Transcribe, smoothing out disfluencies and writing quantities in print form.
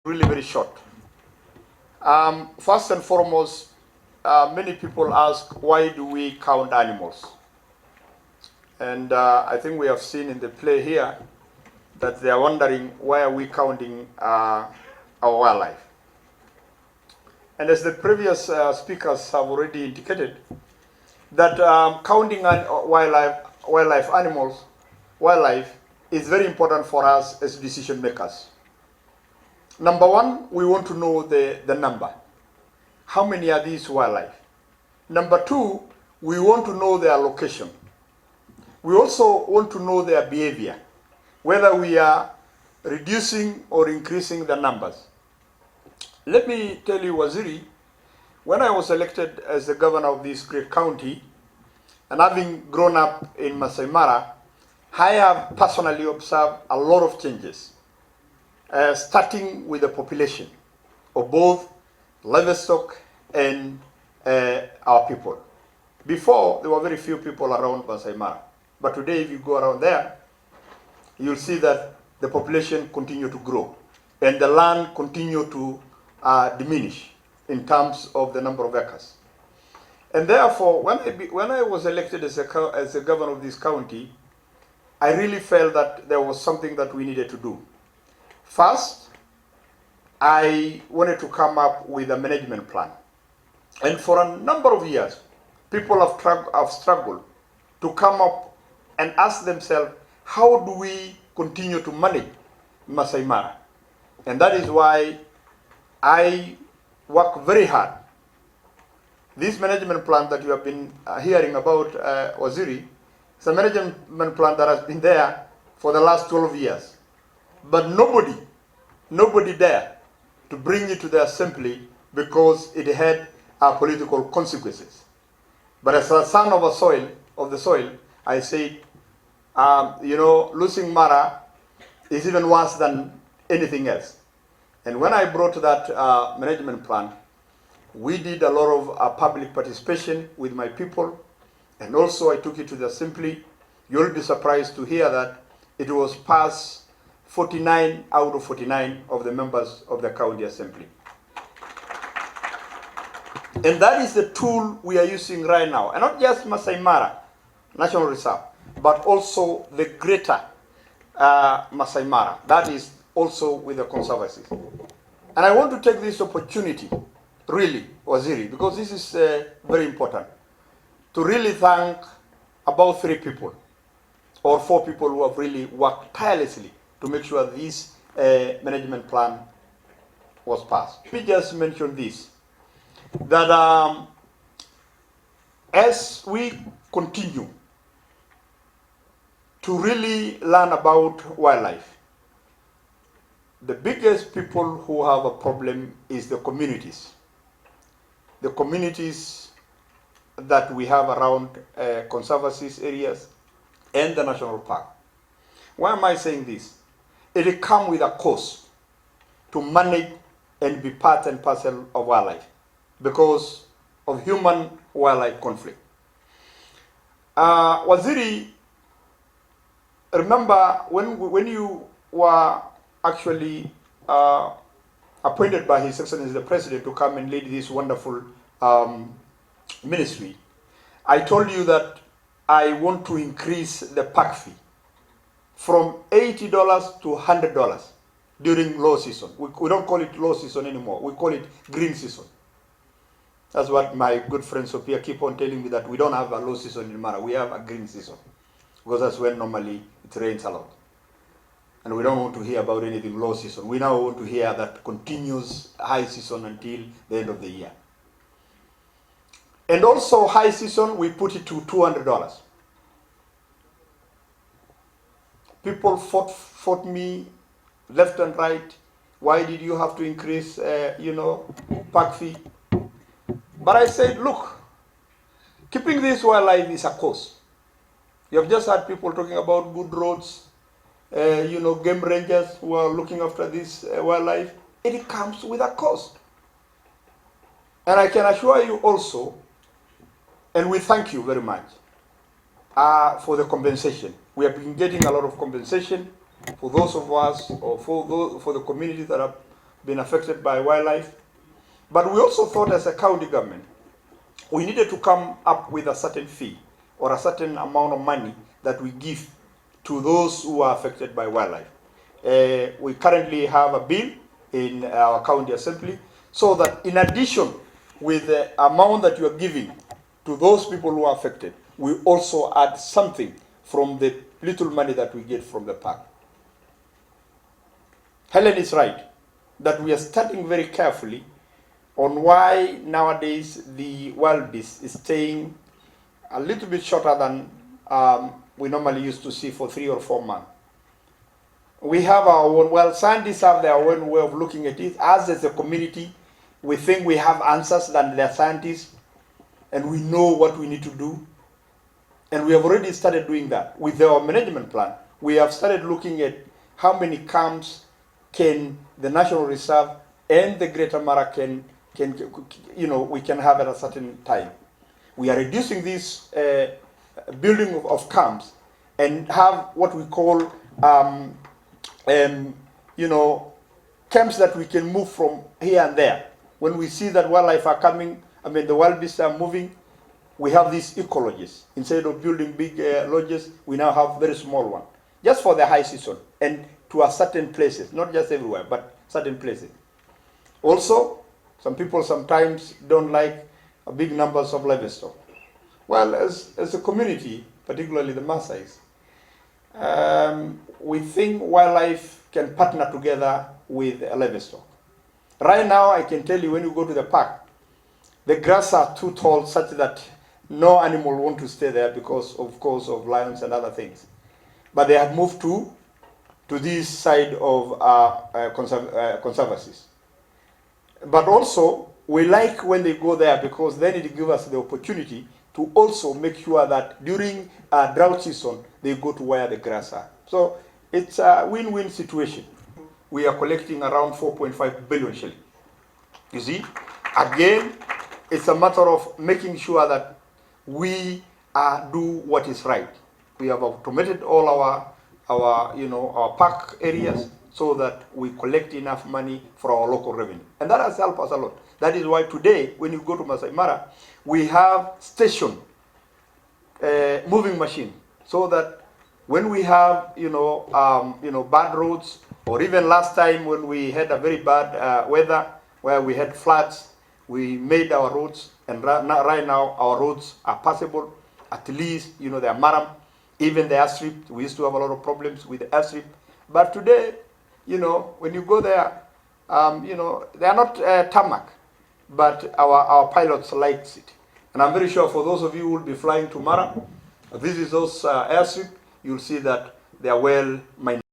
Really very short. First and foremost, many people ask, why do we count animals? And I think we have seen in the play here that they are wondering, why are we counting our wildlife? And as the previous speakers have already indicated, that counting wildlife is very important for us as decision makers. Number one, we want to know the number. How many are these wildlife? Number two, we want to know their location. We also want to know their behavior, whether we are reducing or increasing the numbers. Let me tell you, Waziri, when I was elected as the governor of this great county, and having grown up in Masai Mara, I have personally observed a lot of changes, starting with the population of both livestock and our people. Before, there were very few people around Masai Mara. But today, if you go around there, you'll see that the population continue to grow and the land continue to diminish in terms of the number of acres. And therefore, when I was elected as a governor of this county, I really felt that there was something that we needed to do. First, I wanted to come up with a management plan. And for a number of years, people have struggled to come up and ask themselves, how do we continue to manage Masai Mara? And that is why I work very hard. This management plan that you have been hearing about, Waziri, is a management plan that has been there for the last 12 years. But nobody dared to bring it to the assembly because it had political consequences. But as a son of the soil, I say, losing Mara is even worse than anything else. And when I brought that management plan, we did a lot of public participation with my people, and also I took it to the assembly. You'll be surprised to hear that it was passed 49 out of 49 of the members of the county assembly. And that is the tool we are using right now. And not just Masai Mara National Reserve, but also the greater Masai Mara. That is also with the conservancies. And I want to take this opportunity, really, Waziri, because this is very important, to really thank about 3 people or 4 people who have really worked tirelessly to make sure this management plan was passed. Let me just mention this, that as we continue to really learn about wildlife, the biggest people who have a problem is the communities. The communities that we have around conservancies areas and the national park. Why am I saying this? It comes with a cost to manage and be part and parcel of wildlife because of human-wildlife conflict. Waziri, remember when you were actually appointed by His Excellency the President to come and lead this wonderful ministry, I told you that I want to increase the park fee from $80 to $100 during low season. We don't call it low season anymore. We call it green season. That's what my good friend Sophia keep on telling me, that we don't have a low season in Mara. We have a green season because that's when normally it rains a lot. And we don't want to hear about anything low season. We now want to hear that continuous high season until the end of the year. And also high season, we put it to $200. People fought me left and right. Why did you have to increase, park fee? But I said, look, keeping this wildlife is a cost. You have just had people talking about good roads, game rangers who are looking after this wildlife. It comes with a cost. And I can assure you also, and we thank you very much for the compensation. We have been getting a lot of compensation for those of us, or for the communities that have been affected by wildlife. But we also thought as a county government, we needed to come up with a certain fee or a certain amount of money that we give to those who are affected by wildlife. We currently have a bill in our county assembly so that in addition with the amount that you are giving to those people who are affected, we also add something from the little money that we get from the park. Helen is right that we are studying very carefully on why nowadays the wild beast is staying a little bit shorter than we normally used to see for 3 or 4 months. We have our own, well, scientists have their own way of looking at it. Us as a community, we think we have answers than the scientists, and we know what we need to do. And we have already started doing that. With our management plan, we have started looking at how many camps can the National Reserve and the Greater Mara we can have at a certain time. We are reducing this building of camps and have what we call camps that we can move from here and there. When we see that wildlife are coming, the wild beasts are moving, we have these ecologies. Instead of building big lodges, we now have very small one, just for the high season and to a certain places, not just everywhere, but certain places. Also, some people sometimes don't like big numbers of livestock. Well, as a community, particularly the Maasais, we think wildlife can partner together with livestock. Right now, I can tell you when you go to the park, the grass are too tall such that no animal want to stay there because, of course, of lions and other things. But they have moved to this side of conservancies. But also, we like when they go there because then it gives us the opportunity to also make sure that during drought season, they go to where the grass are. So it's a win-win situation. We are collecting around 4.5 billion shillings. You see, again, it's a matter of making sure that we do what is right. We have automated all our park areas so that we collect enough money for our local revenue. And that has helped us a lot. That is why today, when you go to Masai Mara, we have station moving machine, so that when we have bad roads, or even last time when we had a very bad weather where we had floods, we made our roads, and right now our roads are passable. At least they are maram. Even the airstrip, we used to have a lot of problems with the airstrip, but today, when you go there, they are not tarmac, but our pilots likes it. And I'm very sure for those of you who will be flying to Mara, visit those airstrip, you'll see that they are well maintained.